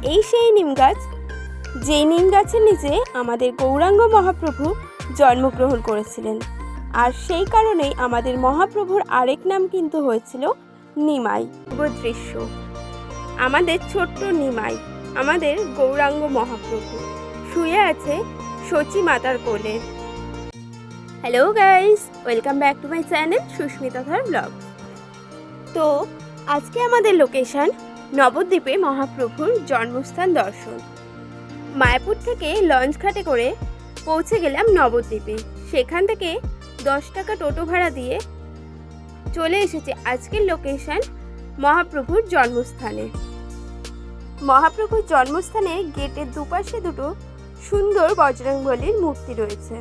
এই সেই নিম গাছ, যেই নিম গাছের নিচে আমাদের গৌরাঙ্গ মহাপ্রভু জন্মগ্রহণ করেছিলেন। আর সেই কারণেই আমাদের মহাপ্রভুর আরেক নাম কিন্তু হয়েছিল নিমাই। দৃশ্য আমাদের ছোট্ট নিমাই, আমাদের গৌরাঙ্গ মহাপ্রভু শুয়ে আছে সচী মাতার কোলে। Hello guys, welcome back to my channel Susmita Dhar blog. তো আজকে আমাদের লোকেশন নবদ্বীপে মহাপ্রভুর জন্মস্থান দর্শন। মায়াপুর থেকে লঞ্চ ঘাটে করে পৌঁছে গেলাম নবদ্বীপে। সেখান থেকে 10 টাকা টোটো ভাড়া দিয়ে চলে এসেছে আজকের লোকেশন মহাপ্রভুর জন্মস্থানে। মহাপ্রভুর জন্মস্থানে গেটের দুপাশে দুটো সুন্দর বজরংবলীর মূর্তি রয়েছে।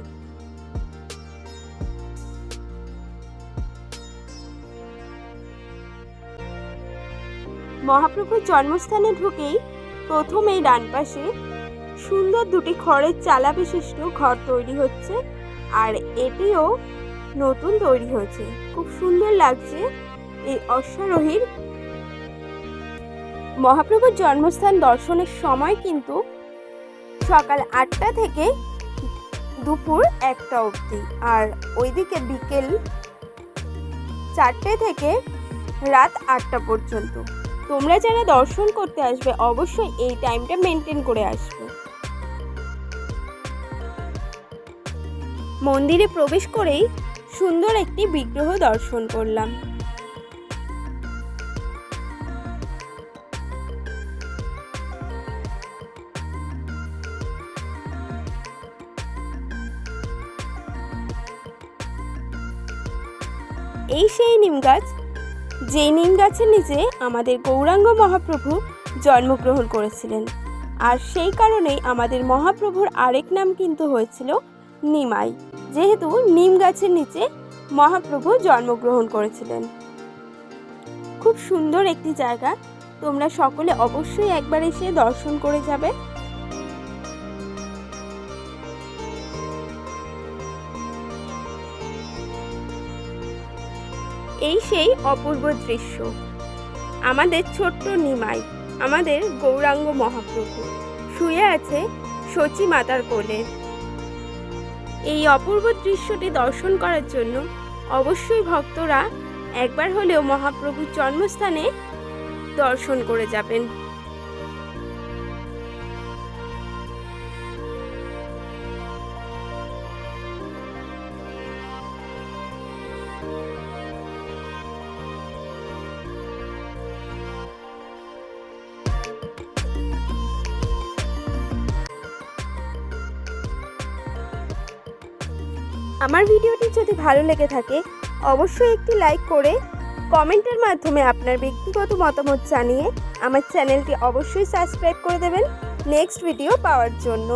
মহাপ্রভুর জন্মস্থানে ঢুকেই প্রথমেই ডান পাশে সুন্দর দুটি খড়ের চালা বিশিষ্ট ঘর তৈরি হচ্ছে, আর এটিও নতুন তৈরি হয়েছে। খুব সুন্দর লাগছে এই অশ্বারোহীর। মহাপ্রভুর জন্মস্থান দর্শনের সময় কিন্তু সকাল 8টা থেকে দুপুর 1টা অবধি, আর ওইদিকে বিকেল 4টে থেকে রাত 8টা পর্যন্ত। তোমরা যারা দর্শন করতে আসবে অবশ্যই এই টাইমটা মেনটেন করে আসবে। মন্দিরে প্রবেশ করেই সুন্দর একটি বিগ্রহ দর্শন করলাম। এই সেই নিম গাছ, যেই নিম গাছের নিচে আমাদের গৌরাঙ্গ মহাপ্রভু জন্মগ্রহণ করেছিলেন। আর সেই কারণেই আমাদের মহাপ্রভুর আরেক নাম কিন্তু হয়েছিল নিমাই, যেহেতু নিম গাছের নিচে মহাপ্রভু জন্মগ্রহণ করেছিলেন। খুব সুন্দর একটি জায়গা, তোমরা সকলে অবশ্যই একবার এসে দর্শন করে যাবে। এই সেই অপূর্ব দৃশ্য, আমাদের ছোট্ট নিমাই, আমাদের গৌরাঙ্গ মহাপ্রভু শুয়ে আছে সচী মাতার কোলে। এই অপূর্ব দৃশ্যটি দর্শন করার জন্য অবশ্যই ভক্তরা একবার হলেও মহাপ্রভুর জন্মস্থানে দর্শন করে যাবেন। আমার ভিডিওটি যদি ভালো লেগে থাকে অবশ্যই একটি লাইক করে কমেন্টের মাধ্যমে আপনার ব্যক্তিগত মতামত জানিয়ে আমার চ্যানেলটি অবশ্যই সাবস্ক্রাইব করে দেবেন নেক্সট ভিডিও পাওয়ার জন্য।